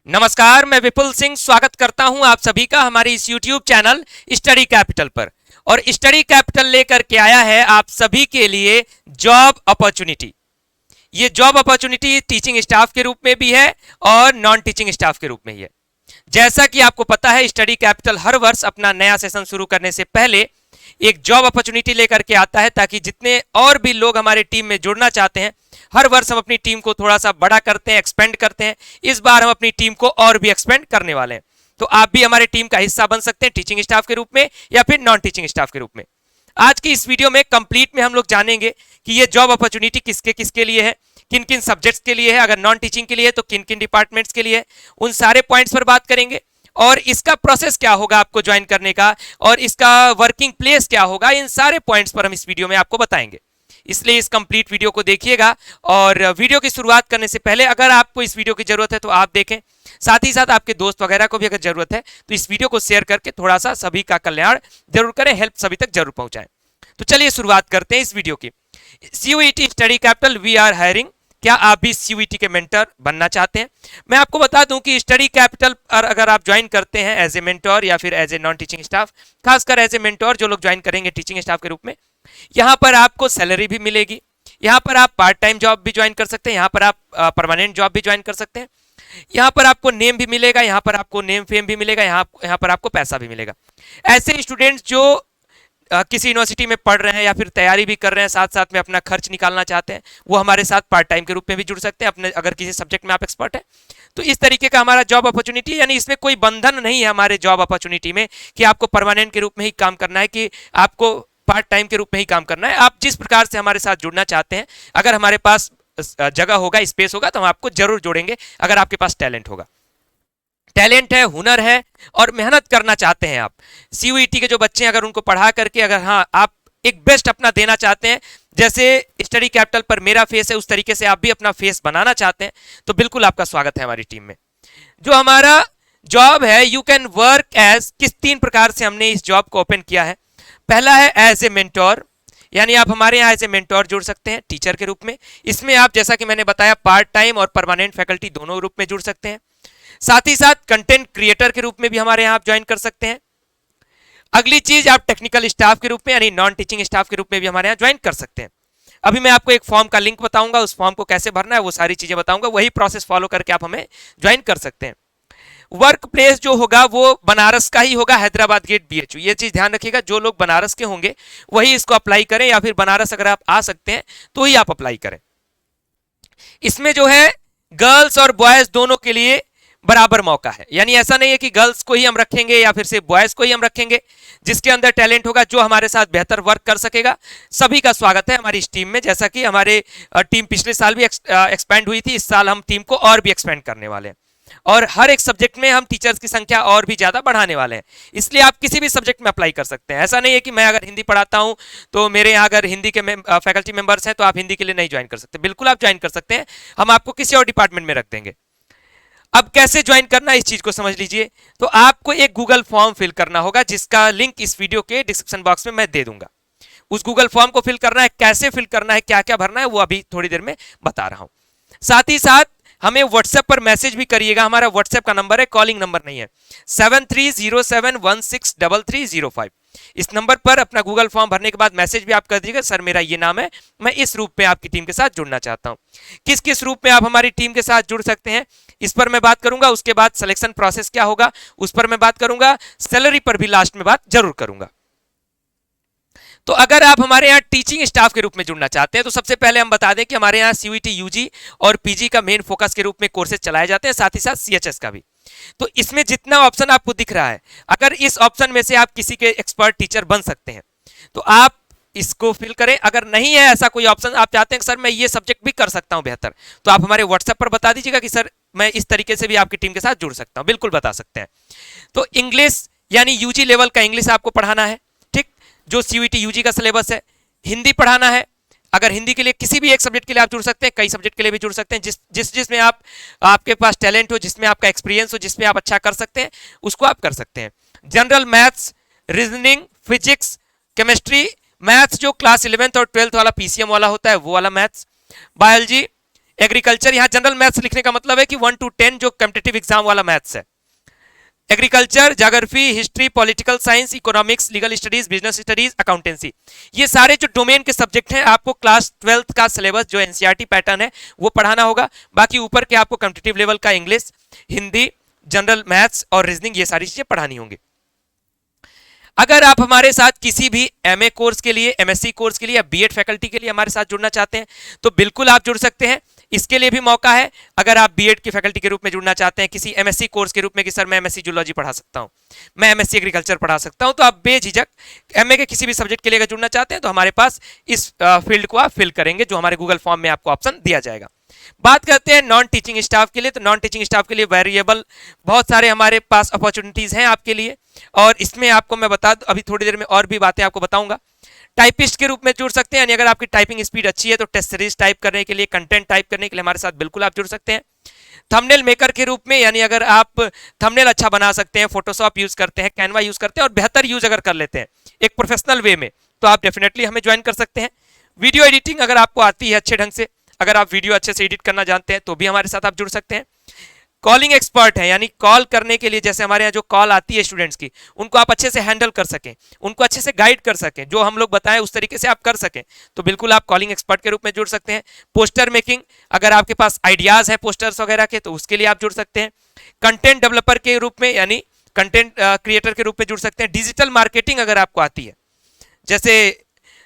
नमस्कार, मैं विपुल सिंह स्वागत करता हूं आप सभी का हमारे इस YouTube चैनल स्टडी कैपिटल पर। और स्टडी कैपिटल लेकर के आया है आप सभी के लिए जॉब अपॉर्चुनिटी। ये जॉब अपॉर्चुनिटी टीचिंग स्टाफ के रूप में भी है और नॉन टीचिंग स्टाफ के रूप में ही है। जैसा कि आपको पता है, स्टडी कैपिटल हर वर्ष अपना नया सेशन शुरू करने से पहले एक जॉब अपॉर्चुनिटी लेकर के आता है, ताकि जितने और भी लोग हमारे टीम में जुड़ना चाहते हैं, हर वर्ष हम अपनी टीम को थोड़ा सा बड़ा करते हैं, एक्सपेंड करते हैं। इस बार हम अपनी टीम को और भी एक्सपेंड करने वाले हैं, तो आप भी हमारे टीम का हिस्सा बन सकते हैं, टीचिंग स्टाफ के रूप में या फिर नॉन टीचिंग स्टाफ के रूप में। आज की इस वीडियो में कंप्लीट में हम लोग जानेंगे कि ये जॉब अपॉर्चुनिटी किसके किसके लिए है, किन किन सब्जेक्ट्स के लिए है, अगर नॉन टीचिंग के लिए है तो किन किन डिपार्टमेंट्स के लिए है। उन सारे पॉइंट्स पर बात करेंगे और इसका प्रोसेस क्या होगा आपको ज्वाइन करने का, और इसका वर्किंग प्लेस क्या होगा। इन सारे पॉइंट्स पर हम इस वीडियो में आपको बताएंगे, इसलिए इस कंप्लीट वीडियो को देखिएगा। और वीडियो की शुरुआत करने से पहले अगर आपको इस वीडियो की जरूरत है तो आप देखें, साथ ही साथ आपके दोस्त वगैरह को भी अगर जरूरत है तो इस वीडियो को शेयर करके थोड़ा सा सभी का कल्याण जरूर करें, हेल्प सभी तक जरूर पहुंचाएं। तो चलिए शुरुआत करते हैं इस वीडियो की। CUET study capital we are hiring. क्या आप भी CUET के मेंटर बनना चाहते हैं? मैं आपको बता दूं कि स्टडी कैपिटल पर अगर आप ज्वाइन करते हैं एज ए मेंटोर या फिर as a non teaching staff, खासकर एज ए मेंटोर जो लोग ज्वाइन करेंगे टीचिंग स्टाफ के रूप में, यहाँ पर आपको सैलरी भी मिलेगी, यहाँ पर आप पार्ट टाइम जॉब भी ज्वाइन कर सकते हैं, यहाँ पर आप परमानेंट जॉब भी ज्वाइन कर सकते हैं, यहाँ पर आपको नेम भी मिलेगा, यहाँ पर आपको नेम फेम भी मिलेगा, यहाँ पर आपको पैसा भी मिलेगा। ऐसे स्टूडेंट्स जो किसी यूनिवर्सिटी में पढ़ रहे हैं या फिर तैयारी भी कर रहे हैं, साथ साथ में अपना खर्च निकालना चाहते हैं, वो हमारे साथ पार्ट टाइम के रूप में भी जुड़ सकते हैं अपने, अगर किसी सब्जेक्ट में आप एक्सपर्ट हैं तो। इस तरीके का हमारा जॉब अपॉर्चुनिटी, यानी इसमें कोई बंधन नहीं है हमारे जॉब अपॉर्चुनिटी में कि आपको परमानेंट के रूप में ही काम करना है, कि आपको पार्ट टाइम के रूप में ही काम करना है। आप जिस प्रकार से हमारे साथ जुड़ना चाहते हैं, अगर हमारे पास जगह होगा, स्पेस होगा, तो हम आपको जरूर जोड़ेंगे। अगर आपके पास टैलेंट होगा, टैलेंट है, हुनर है और मेहनत करना चाहते हैं आप, CUET के जो बच्चे हैं अगर उनको पढ़ा करके, अगर हाँ आप एक बेस्ट अपना देना चाहते हैं, जैसे स्टडी कैपिटल पर मेरा फेस है उस तरीके से आप भी अपना फेस बनाना चाहते हैं, तो बिल्कुल आपका स्वागत है हमारी टीम में। जो हमारा जॉब है, यू कैन वर्क एज, किस 3 प्रकार से हमने इस जॉब को ओपन किया है। पहला है एज ए मेंटोर, यानी आप हमारे यहाँ एज ए मेंटोर जुड़ सकते हैं टीचर के रूप में। इसमें आप, जैसा कि मैंने बताया, पार्ट टाइम और परमानेंट फैकल्टी दोनों रूप में जुड़ सकते हैं। साथ ही साथ कंटेंट क्रिएटर के रूप में भी हमारे यहाँ आप ज्वाइन कर सकते हैं। अगली चीज, आप टेक्निकल स्टाफ के रूप में यानी नॉन टीचिंग स्टाफ के रूप में भी हमारे यहाँ ज्वाइन कर सकते हैं। अभी मैं आपको एक फॉर्म का लिंक बताऊंगा, उस फॉर्म को कैसे भरना है वो सारी चीजें बताऊंगा, वही प्रोसेस फॉलो करके आप हमें ज्वाइन कर सकते हैं। वर्क प्लेस जो होगा वो बनारस का ही होगा, हैदराबाद गेट BHU। ये चीज ध्यान रखिएगा, जो लोग बनारस के होंगे वही इसको अप्लाई करें, या फिर बनारस अगर आप आ सकते हैं तो ही आप अप्लाई करें। इसमें जो है गर्ल्स और बॉयज दोनों के लिए बराबर मौका है, यानी ऐसा नहीं है कि गर्ल्स को ही हम रखेंगे या फिर सिर्फ बॉयज को ही हम रखेंगे। जिसके अंदर टैलेंट होगा, जो हमारे साथ बेहतर वर्क कर सकेगा, सभी का स्वागत है हमारी इस टीम में। जैसा कि हमारे टीम पिछले साल भी एक्सपेंड हुई थी, इस साल हम टीम को और भी एक्सपेंड करने वाले हैं, और हर एक सब्जेक्ट में हम टीचर्स की संख्या और भी ज्यादा बढ़ाने वाले हैं। इसलिए आप किसी भी सब्जेक्ट में अप्लाई कर सकते हैं। ऐसा नहीं है कि मैं अगर हिंदी पढ़ाता हूं तो मेरे यहाँ अगर हिंदी के फैकल्टी मेंबर्स हैं तो आप हिंदी के लिए नहीं ज्वाइन कर सकते। बिल्कुल आप ज्वाइन कर सकते हैं, हम आपको किसी और डिपार्टमेंट में रख देंगे। अब कैसे ज्वाइन करना है इस चीज को समझ लीजिए। तो आपको एक गूगल फॉर्म फिल करना होगा, जिसका लिंक इस वीडियो के डिस्क्रिप्शन बॉक्स में मैं दे दूंगा। उस गूगल फॉर्म को फिल करना है, कैसे फिल करना है, क्या क्या भरना है, वो अभी थोड़ी देर में बता रहा हूं। साथ ही साथ हमें व्हाट्सएप पर मैसेज भी करिएगा। हमारा व्हाट्सएप का नंबर है, कॉलिंग नंबर नहीं है, 7307163305। इस नंबर पर अपना गूगल फॉर्म भरने के बाद मैसेज भी आप कर दीजिएगा, सर मेरा ये नाम है, मैं इस रूप में आपकी टीम के साथ जुड़ना चाहता हूं। किस किस रूप में आप हमारी टीम के साथ जुड़ सकते हैं इस पर मैं बात करूंगा। उसके बाद सिलेक्शन प्रोसेस क्या होगा उस पर मैं बात करूंगा। सैलरी पर भी लास्ट में बात जरूर करूंगा। तो अगर आप हमारे यहाँ टीचिंग स्टाफ के रूप में जुड़ना चाहते हैं तो सबसे पहले हम बता दें कि हमारे यहाँ CUET UG और PG का मेन फोकस के रूप में कोर्सेज चलाए जाते हैं, साथ ही साथ CHS का भी। तो इसमें जितना ऑप्शन आपको दिख रहा है, अगर इस ऑप्शन में से आप किसी के एक्सपर्ट टीचर बन सकते हैं तो आप इसको फिल करें। अगर नहीं है ऐसा कोई ऑप्शन, आप चाहते हैं कि सर मैं ये सब्जेक्ट भी कर सकता हूं बेहतर, तो आप हमारे व्हाट्सएप पर बता दीजिएगा कि सर मैं इस तरीके से भी आपकी टीम के साथ जुड़ सकता हूं। बिल्कुल बता सकते हैं। तो इंग्लिश यानी UG लेवल का इंग्लिश आपको पढ़ाना है, ठीक, जो CUET UG का सिलेबस है। हिंदी पढ़ाना है, अगर हिंदी के लिए किसी भी एक सब्जेक्ट के लिए आप जुड़ सकते हैं, कई सब्जेक्ट के लिए भी जुड़ सकते हैं, जिसमें आपके पास टैलेंट हो, जिसमें आपका एक्सपीरियंस हो, जिसमें आप अच्छा कर सकते हैं, उसको आप कर सकते हैं। General maths, reasoning, physics, chemistry, maths जो क्लास 11th और 12th वाला PCM वाला होता है वो वाला मैथ्स, बायोलॉजी, एग्रीकल्चर, यहाँ जनरल मैथ्स लिखने का मतलब है कि 1 to 10 जो कॉम्पिटिटिव एग्जाम वाला मैथ्स है। Agriculture, geography, history, political science, economics, legal studies, business studies, accountancy, ये सारे जो डोमेन के सब्जेक्ट हैं आपको क्लास 12th का सिलेबस जो एनसीईआरटी पैटर्न है वो पढ़ाना होगा। बाकी ऊपर के आपको कॉम्पिटिटिव लेवल का इंग्लिश, हिंदी, जनरल मैथ्स और रीजनिंग, ये सारी चीजें पढ़ानी होंगी। अगर आप हमारे साथ किसी भी एमए कोर्स के लिए, एमएससी कोर्स के लिए या बीएड फैकल्टी के लिए हमारे साथ जुड़ना चाहते हैं तो बिल्कुल आप जुड़ सकते हैं। इसके लिए भी मौका है। अगर आप बीएड की फैकल्टी के रूप में जुड़ना चाहते हैं, किसी एमएससी कोर्स के रूप में कि सर मैं एमएससी जूलॉजी पढ़ा सकता हूं, मैं एमएससी एग्रीकल्चर पढ़ा सकता हूं, तो आप बेझिझक एमए के किसी भी सब्जेक्ट के लिए अगर जुड़ना चाहते हैं तो हमारे पास इस फील्ड को आप फिल करेंगे, जो हमारे गूगल फॉर्म में आपको ऑप्शन दिया जाएगा। बात करते हैं नॉन टीचिंग स्टाफ के लिए, तो नॉन टीचिंग स्टाफ के लिए वेरिएबल बहुत सारे हमारे पास अपॉर्चुनिटीज हैं आपके लिए, और इसमें आपको मैं बता दूं, अभी थोड़ी देर में और भी बातें आपको बताऊंगा। टाइपिस्ट के रूप में जुड़ सकते हैं, यानी अगर आपकी टाइपिंग स्पीड अच्छी है तो टेस्ट सीरीज टाइप करने के लिए, कंटेंट टाइप करने के लिए हमारे साथ बिल्कुल आप जुड़ सकते हैं। थंबनेल मेकर के रूप में, यानी अगर आप थंबनेल अच्छा बना सकते हैं, फोटोशॉप यूज करते हैं, कैनवा यूज करते हैं और बेहतर यूज अगर कर लेते हैं एक प्रोफेशनल वे में, तो आप डेफिनेटली हमें ज्वाइन कर सकते हैं। वीडियो एडिटिंग अगर आपको आती है अच्छे ढंग से, अगर आप वीडियो अच्छे से एडिट करना जानते हैं तो भी हमारे साथ आप जुड़ सकते हैं। कॉलिंग एक्सपर्ट है, यानी कॉल करने के लिए, जैसे हमारे यहाँ जो कॉल आती है स्टूडेंट्स की, उनको आप अच्छे से हैंडल कर सकें, उनको अच्छे से गाइड कर सकें, जो हम लोग बताएं उस तरीके से आप कर सकें, तो बिल्कुल आप कॉलिंग एक्सपर्ट के रूप में जुड़ सकते हैं। पोस्टर मेकिंग, अगर आपके पास आइडियाज हैं पोस्टर्स वगैरह के तो उसके लिए आप जुड़ सकते हैं। कंटेंट डेवलपर के रूप में, यानी कंटेंट क्रिएटर के रूप में जुड़ सकते हैं। डिजिटल मार्केटिंग अगर आपको आती है, जैसे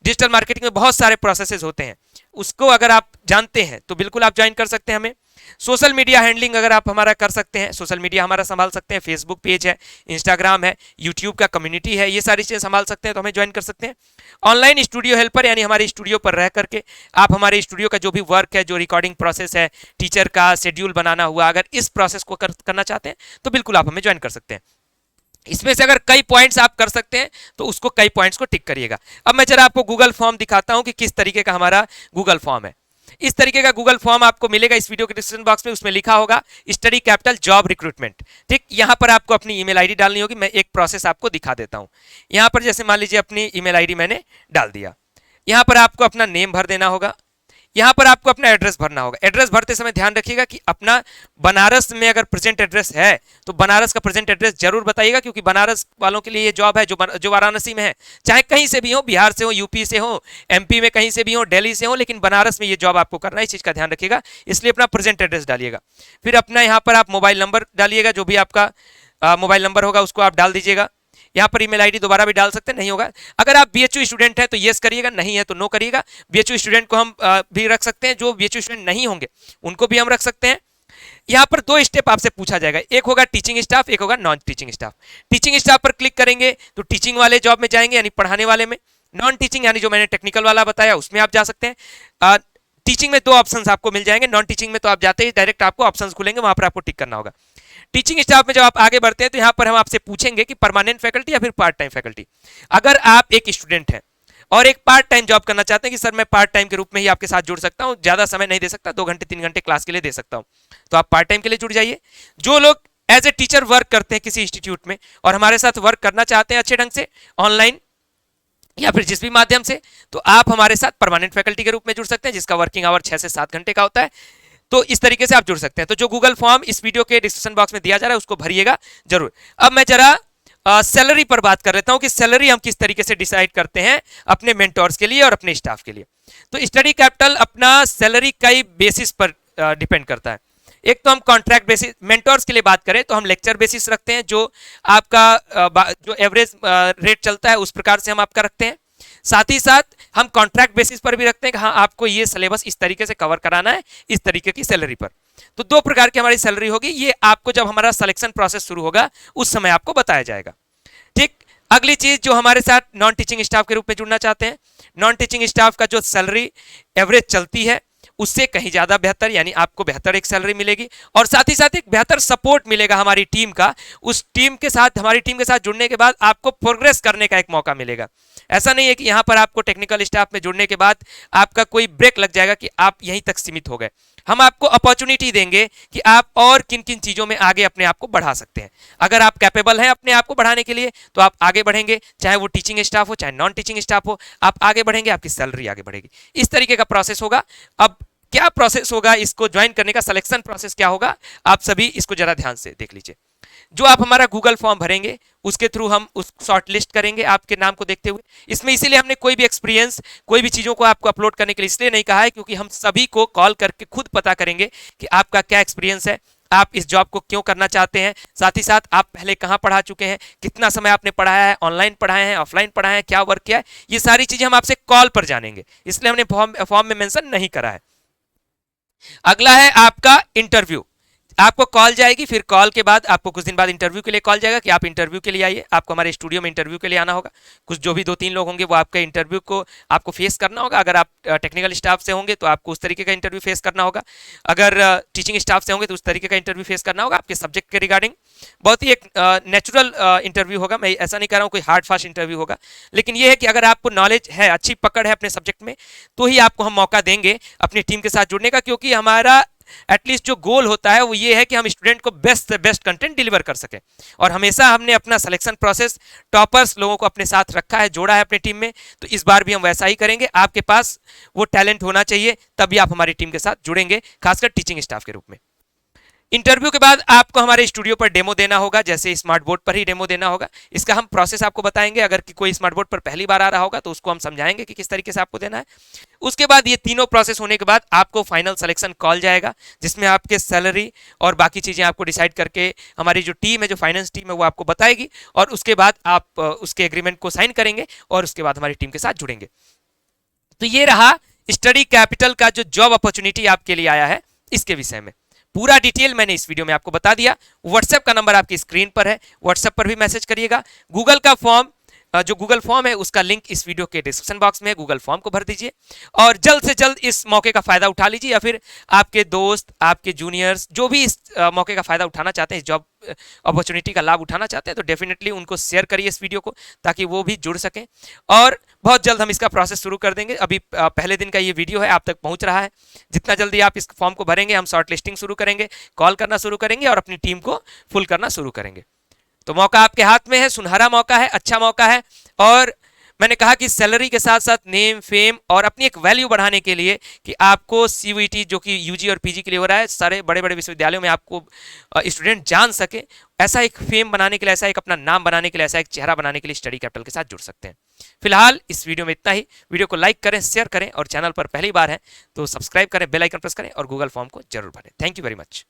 डिजिटल मार्केटिंग में बहुत सारे प्रोसेसेस होते हैं, उसको अगर आप जानते हैं तो बिल्कुल आप ज्वाइन कर सकते हैं हमें। सोशल मीडिया हैंडलिंग अगर आप हमारा कर सकते हैं, सोशल मीडिया हमारा संभाल सकते हैं, फेसबुक पेज है, इंस्टाग्राम है, यूट्यूब का कम्युनिटी है, ये सारी चीजें संभाल सकते हैं तो हमें ज्वाइन कर सकते हैं। ऑनलाइन स्टूडियो हेल्पर, यानी हमारे स्टूडियो पर रह करके आप हमारे स्टूडियो का जो भी वर्क है, जो रिकॉर्डिंग प्रोसेस है, टीचर का शेड्यूल बनाना हुआ, अगर इस प्रोसेस को करना चाहते हैं तो बिल्कुल आप हमें ज्वाइन कर सकते हैं। इसमें से अगर कई पॉइंट्स आप कर सकते हैं तो उसको कई पॉइंट्स को टिक करिएगा। अब मैं जरा आपको गूगल फॉर्म दिखाता हूं कि किस तरीके का हमारा गूगल फॉर्म है। इस तरीके का गूगल फॉर्म आपको मिलेगा इस वीडियो के डिस्क्रिप्शन बॉक्स में, उसमें लिखा होगा स्टडी कैपिटल जॉब रिक्रूटमेंट। ठीक, यहां पर आपको अपनी ईमेल आईडी डालनी होगी। मैं एक प्रोसेस आपको दिखा देता हूं। यहां पर जैसे मान लीजिए अपनी ईमेल आईडी मैंने डाल दिया, यहां पर आपको अपना नेम भर देना होगा, यहां पर आपको अपना एड्रेस भरना होगा। एड्रेस भरते समय ध्यान रखिएगा कि अपना बनारस में अगर प्रेजेंट एड्रेस है तो बनारस का प्रेजेंट एड्रेस जरूर बताइएगा, क्योंकि बनारस वालों के लिए ये जॉब है जो वाराणसी में है, चाहे कहीं से भी हो, बिहार से हो, यूपी से हो, एमपी में कहीं से भी हो, दिल्ली से हो, लेकिन बनारस में ये जॉब आपको करना है, इस चीज का ध्यान रखिएगा। इसलिए अपना प्रेजेंट एड्रेस डालिएगा। फिर अपना यहाँ पर आप मोबाइल नंबर डालिएगा, जो भी आपका मोबाइल नंबर होगा उसको आप डाल दीजिएगा। यहाँ पर ईमेल आईडी दोबारा भी डाल सकते हैं, नहीं होगा। अगर आप बीएचयू स्टूडेंट हैं तो यस करिएगा, नहीं है तो नो करिएगा। बीएचयू स्टूडेंट को हम भी रख सकते हैं, जो बीएचयू स्टूडेंट नहीं होंगे उनको भी हम रख सकते हैं। यहाँ पर दो स्टेप आपसे पूछा जाएगा, एक होगा टीचिंग स्टाफ, एक होगा non teaching staff. Teaching staff पर क्लिक करेंगे तो टीचिंग वाले जॉब में जाएंगे, यानी पढ़ाने वाले में। नॉन टीचिंग यानी जो मैंने टेक्निकल वाला बताया उसमें आप जा सकते हैं। टीचिंग में दो ऑप्शंस आपको मिल जाएंगे, नॉन टीचिंग में तो आप जाते ही डायरेक्ट आपको ऑप्शंस खुलेंगे, वहां पर आपको टिक करना होगा। टीचिंग स्टाफ में जब आप आगे बढ़ते हैं तो यहाँ पर हम आपसे पूछेंगे कि परमानेंट फैकल्टी या फिर पार्ट टाइम फैकल्टी। अगर आप एक स्टूडेंट हैं और एक पार्ट टाइम जॉब करना चाहते हैं कि सर मैं पार्ट टाइम के रूप में ही आपके साथ जुड़ सकता हूं, ज्यादा समय नहीं दे सकता, 2 घंटे 3 घंटे क्लास के लिए दे सकता हूं, तो आप पार्ट टाइम के लिए जुड़ जाइए। जो लोग एज ए टीचर वर्क करते हैं किसी इंस्टीट्यूट में और हमारे साथ वर्क करना चाहते हैं अच्छे ढंग से, ऑनलाइन या फिर जिस भी माध्यम से, तो आप हमारे साथ परमानेंट फैकल्टी के रूप में जुड़ सकते हैं, जिसका वर्किंग आवर 6 से 7 घंटे का होता है। तो इस तरीके से आप जुड़ सकते हैं। तो जो गूगल फॉर्म इस वीडियो के डिस्क्रिप्शन बॉक्स में दिया जा रहा है उसको भरिएगा जरूर। अब मैं जरा सैलरी पर बात कर लेता हूं कि सैलरी हम किस तरीके से डिसाइड करते हैं अपने मेंटोर्स के लिए और अपने स्टाफ के लिए। तो स्टडी कैपिटल अपना सैलरी कई बेसिस पर डिपेंड करता है। एक तो हम कॉन्ट्रैक्ट बेसिस, मेंटोर्स के लिए बात करें तो हम लेक्चर बेसिस रखते हैं, जो आपका जो एवरेज रेट चलता है उस प्रकार से हम आपका रखते हैं। साथ ही साथ हम कॉन्ट्रैक्ट बेसिस पर भी रखते हैं कि हाँ आपको ये सिलेबस इस तरीके से कवर कराना है, इस तरीके की सैलरी पर। तो 2 प्रकार की हमारी सैलरी होगी, ये आपको जब हमारा सिलेक्शन प्रोसेस शुरू होगा उस समय आपको बताया जाएगा। ठीक, अगली चीज जो हमारे साथ नॉन टीचिंग स्टाफ के रूप में जुड़ना चाहते हैं, नॉन टीचिंग स्टाफ का जो सैलरी एवरेज चलती है उससे कहीं ज्यादा बेहतर, यानी आपको बेहतर एक सैलरी मिलेगी और साथ ही साथ एक बेहतर सपोर्ट मिलेगा हमारी टीम का। उस टीम के साथ, हमारी टीम के साथ जुड़ने के बाद आपको प्रोग्रेस करने का एक मौका मिलेगा। ऐसा नहीं है कि यहाँ पर आपको टेक्निकल स्टाफ में जुड़ने के बाद आपका कोई ब्रेक लग जाएगा कि आप यहीं तक सीमित हो गए। हम आपको अपॉर्चुनिटी देंगे कि आप और किन किन चीजों में आगे अपने आप को बढ़ा सकते हैं। अगर आप कैपेबल हैं अपने आप को बढ़ाने के लिए तो आप आगे बढ़ेंगे, चाहे वो टीचिंग स्टाफ हो चाहे नॉन टीचिंग स्टाफ हो, आप आगे बढ़ेंगे, आपकी सैलरी आगे बढ़ेगी। इस तरीके का प्रोसेस होगा। अब क्या प्रोसेस होगा इसको ज्वाइन करने का, सिलेक्शन प्रोसेस क्या होगा, आप सभी इसको जरा ध्यान से देख लीजिए। जो आप हमारा गूगल फॉर्म भरेंगे उसके थ्रू हम उस शॉर्ट लिस्ट करेंगे आपके नाम को देखते हुए। इसमें इसीलिए हमने कोई भी एक्सपीरियंस, कोई भी चीज़ों को आपको अपलोड करने के लिए इसलिए नहीं कहा है, क्योंकि हम सभी को कॉल करके खुद पता करेंगे कि आपका क्या एक्सपीरियंस है, आप इस जॉब को क्यों करना चाहते हैं, साथ ही साथ आप पहले कहाँ पढ़ा चुके हैं, कितना समय आपने पढ़ाया है, ऑनलाइन पढ़ाए हैं, ऑफलाइन पढ़ाए हैं, क्या वर्क किया है, ये सारी चीज़ें हम आपसे कॉल पर जानेंगे, इसलिए हमने फॉर्म में मेंशन नहीं करा है। अगला है आपका इंटरव्यू। आपको कॉल जाएगी, फिर कॉल के बाद आपको कुछ दिन बाद इंटरव्यू के लिए कॉल जाएगा कि आप इंटरव्यू के लिए आइए। आपको हमारे स्टूडियो में इंटरव्यू के लिए आना होगा। कुछ जो भी 2-3 लोग होंगे वो आपके इंटरव्यू को आपको फेस करना होगा। अगर आप टेक्निकल स्टाफ से होंगे तो आपको उस तरीके का इंटरव्यू फेस करना होगा। अगर टीचिंग स्टाफ से होंगे तो उस तरीके का इंटरव्यू फेस करना होगा आपके सब्जेक्ट के रिगार्डिंग। बहुत ही एक नेचुरल इंटरव्यू होगा। मैं ऐसा नहीं कह रहा हूँ कोई हार्ड फास्ट इंटरव्यू होगा, लेकिन ये है कि अगर आपको नॉलेज है, अच्छी पकड़ है अपने सब्जेक्ट में, तो ही आपको हम मौका देंगे अपनी टीम के साथ जुड़ने का, क्योंकि हमारा एटलीस्ट जो गोल होता है वो ये है कि हम स्टूडेंट को बेस्ट से बेस्ट कंटेंट डिलीवर कर सकें। और हमेशा हमने अपना सिलेक्शन प्रोसेस टॉपर्स लोगों को अपने साथ रखा है, जोड़ा है अपनी टीम में, तो इस बार भी हम वैसा ही करेंगे। आपके पास वो टैलेंट होना चाहिए, तभी आप हमारी टीम के साथ जुड़ेंगे, खासकर टीचिंग स्टाफ के रूप में। इंटरव्यू के बाद आपको हमारे स्टूडियो पर डेमो देना होगा, जैसे स्मार्ट बोर्ड पर ही डेमो देना होगा। इसका हम प्रोसेस आपको बताएंगे। अगर कोई स्मार्ट बोर्ड पर पहली बार आ रहा होगा तो उसको हम समझाएंगे कि किस तरीके से आपको देना है। उसके बाद ये तीनों प्रोसेस होने के बाद आपको फाइनल सिलेक्शन कॉल जाएगा, जिसमें आपके सैलरी और बाकी चीज़ें आपको डिसाइड करके हमारी जो टीम है, जो फाइनेंस टीम है, वो आपको बताएगी। और उसके बाद आप उसके एग्रीमेंट को साइन करेंगे और उसके बाद हमारी टीम के साथ जुड़ेंगे। तो ये रहा स्टडी कैपिटल का जो जॉब अपॉर्चुनिटी आपके लिए आया है, इसके विषय में पूरा डिटेल मैंने इस वीडियो में आपको बता दिया। व्हाट्सएप का नंबर आपकी स्क्रीन पर है, व्हाट्सएप पर भी मैसेज करिएगा। गूगल का फॉर्म, जो गूगल फॉर्म है उसका लिंक इस वीडियो के डिस्क्रिप्शन बॉक्स में है, गूगल फॉर्म को भर दीजिए और जल्द से जल्द इस मौके का फायदा उठा लीजिए। या फिर आपके दोस्त, आपके जूनियर्स जो भी इस मौके का फायदा उठाना चाहते हैं, इस जॉब अपॉर्चुनिटी का लाभ उठाना चाहते हैं, तो डेफिनेटली उनको शेयर करिए इस वीडियो को, ताकि वो भी जुड़ सकें। और बहुत जल्द हम इसका प्रोसेस शुरू कर देंगे। अभी पहले दिन का ये वीडियो है, आप तक पहुंच रहा है। जितना जल्दी आप इस फॉर्म को भरेंगे, हम शॉर्ट लिस्टिंग शुरू करेंगे, कॉल करना शुरू करेंगे और अपनी टीम को फुल करना शुरू करेंगे। तो मौका आपके हाथ में है, सुनहरा मौका है, अच्छा मौका है। और मैंने कहा कि सैलरी के साथ साथ नेम, फेम और अपनी एक वैल्यू बढ़ाने के लिए कि आपको सीयूईटी जो कि यूजी और पीजी के लिए हो रहा है, सारे बड़े बड़े विश्वविद्यालयों में आपको स्टूडेंट जान सके, ऐसा एक फेम बनाने के लिए, ऐसा एक अपना नाम बनाने के लिए, ऐसा एक चेहरा बनाने के लिए स्टडी कैपिटल के साथ जुड़ सकते हैं। फिलहाल इस वीडियो में इतना ही। वीडियो को लाइक करें, शेयर करें और चैनल पर पहली बार है तो सब्सक्राइब करें, बेल आइकन प्रेस करें और गूगल फॉर्म को जरूर भरें। Thank you very much.